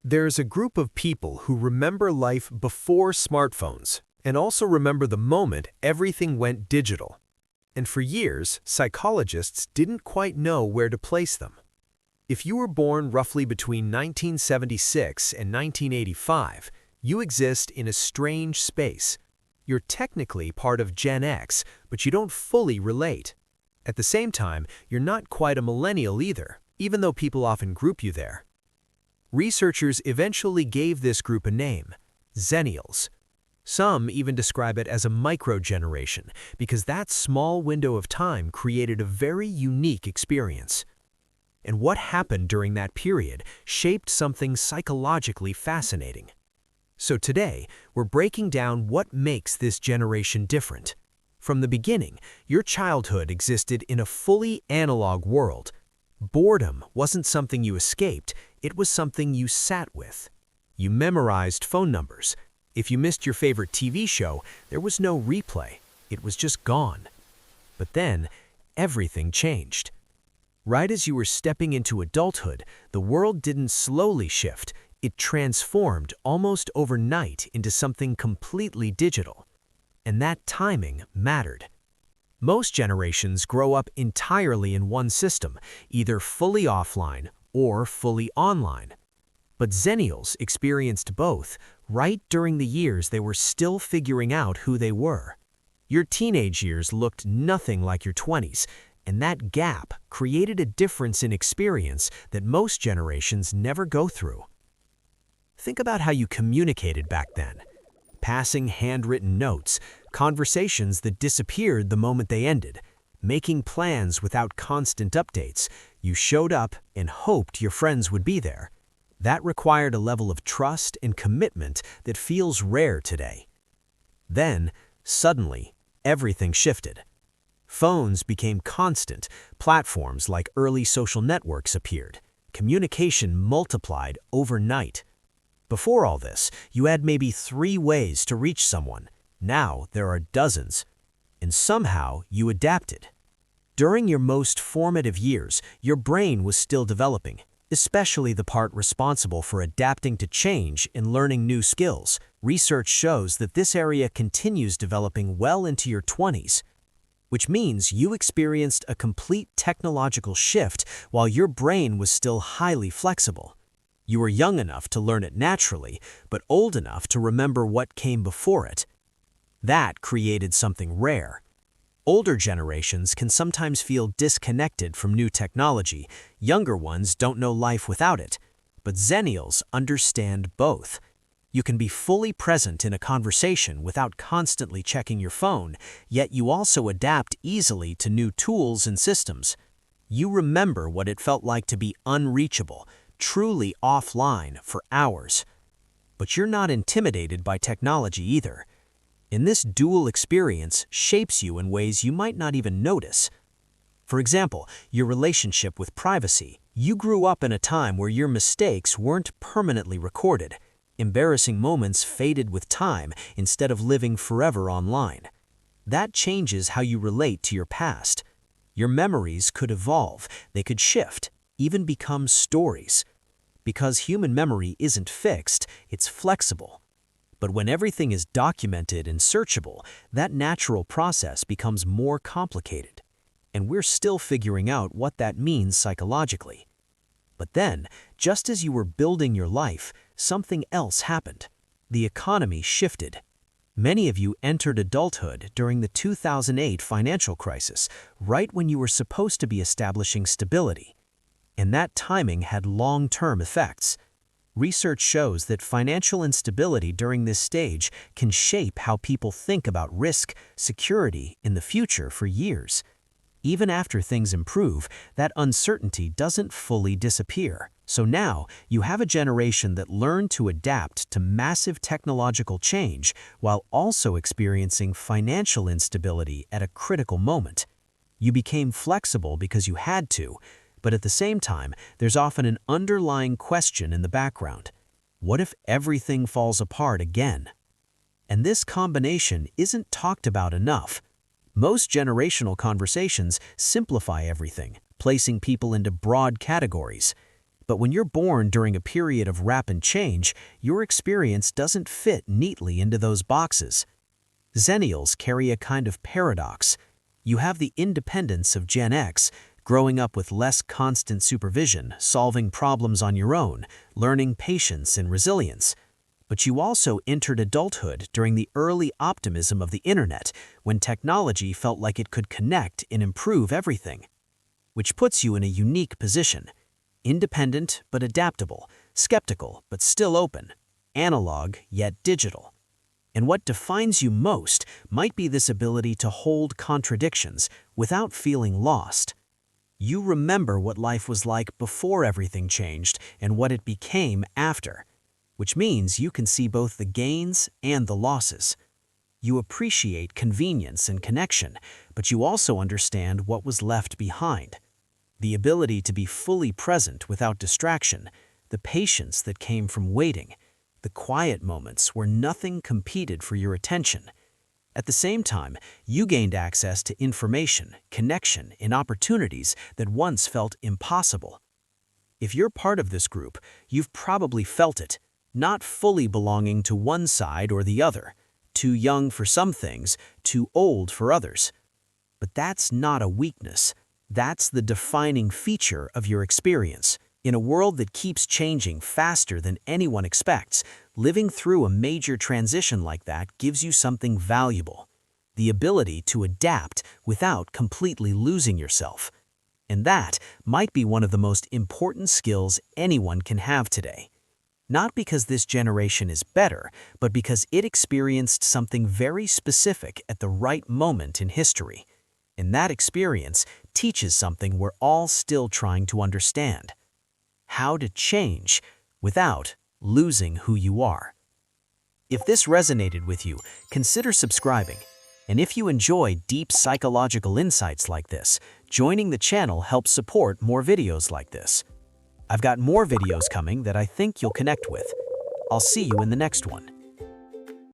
There's a group of people who remember life before smartphones and also remember the moment everything went digital. And for years, psychologists didn't quite know where to place them. If you were born roughly between 1976 and 1985, you exist in a strange space. You're technically part of Gen X, but you don't fully relate. At the same time, you're not quite a millennial either, even though people often group you there. Researchers eventually gave this group a name, Xennials. Some even describe it as a microgeneration because that small window of time created a very unique experience. And what happened during that period shaped something psychologically fascinating. So today, we're breaking down what makes this generation different. From the beginning, your childhood existed in a fully analog world. Boredom wasn't something you escaped, it was something you sat with. You memorized phone numbers. If you missed your favorite TV show, there was no replay. It was just gone. But then, everything changed. Right as you were stepping into adulthood, the world didn't slowly shift. It transformed almost overnight into something completely digital. And that timing mattered. Most generations grow up entirely in one system, either fully offline or fully online. But Xennials experienced both right during the years they were still figuring out who they were. Your teenage years looked nothing like your 20s, and that gap created a difference in experience that most generations never go through. Think about how you communicated back then. Passing handwritten notes, conversations that disappeared the moment they ended, making plans without constant updates. You showed up and hoped your friends would be there. That required a level of trust and commitment that feels rare today. Then, suddenly, everything shifted. Phones became constant, platforms like early social networks appeared, communication multiplied overnight. Before all this, you had maybe 3 ways to reach someone. Now there are dozens. And somehow you adapted. During your most formative years, your brain was still developing, especially the part responsible for adapting to change and learning new skills. Research shows that this area continues developing well into your 20s, which means you experienced a complete technological shift while your brain was still highly flexible. You were young enough to learn it naturally, but old enough to remember what came before it. That created something rare. Older generations can sometimes feel disconnected from new technology. Younger ones don't know life without it. But Xennials understand both. You can be fully present in a conversation without constantly checking your phone, yet you also adapt easily to new tools and systems. You remember what it felt like to be unreachable, truly offline for hours. But you're not intimidated by technology either. And this dual experience shapes you in ways you might not even notice. For example, your relationship with privacy. You grew up in a time where your mistakes weren't permanently recorded. Embarrassing moments faded with time instead of living forever online. That changes how you relate to your past. Your memories could evolve, they could shift, even become stories. Because human memory isn't fixed, it's flexible. But when everything is documented and searchable, that natural process becomes more complicated. And we're still figuring out what that means psychologically. But then, just as you were building your life, something else happened. The economy shifted. Many of you entered adulthood during the 2008 financial crisis, right when you were supposed to be establishing stability. And that timing had long-term effects. Research shows that financial instability during this stage can shape how people think about risk, security in the future for years. Even after things improve, that uncertainty doesn't fully disappear. So now, you have a generation that learned to adapt to massive technological change while also experiencing financial instability at a critical moment. You became flexible because you had to, but at the same time, there's often an underlying question in the background. What if everything falls apart again? And this combination isn't talked about enough. Most generational conversations simplify everything, placing people into broad categories. But when you're born during a period of rapid change, your experience doesn't fit neatly into those boxes. Xennials carry a kind of paradox. You have the independence of Gen X, growing up with less constant supervision, solving problems on your own, learning patience and resilience. But you also entered adulthood during the early optimism of the internet, when technology felt like it could connect and improve everything. Which puts you in a unique position. Independent but adaptable, skeptical but still open, analog yet digital. And what defines you most might be this ability to hold contradictions without feeling lost. You remember what life was like before everything changed and what it became after, which means you can see both the gains and the losses. You appreciate convenience and connection, but you also understand what was left behind. The ability to be fully present without distraction, the patience that came from waiting, the quiet moments where nothing competed for your attention. At the same time, you gained access to information, connection, and opportunities that once felt impossible. If you're part of this group, you've probably felt it, not fully belonging to one side or the other, too young for some things, too old for others. But that's not a weakness. That's the defining feature of your experience. In a world that keeps changing faster than anyone expects, living through a major transition like that gives you something valuable: the ability to adapt without completely losing yourself. And that might be one of the most important skills anyone can have today. Not because this generation is better, but because it experienced something very specific at the right moment in history. And that experience teaches something we're all still trying to understand: how to change without losing who you are. If this resonated with you, consider subscribing. And if you enjoy deep psychological insights like this, joining the channel helps support more videos like this. I've got more videos coming that I think you'll connect with. I'll see you in the next one.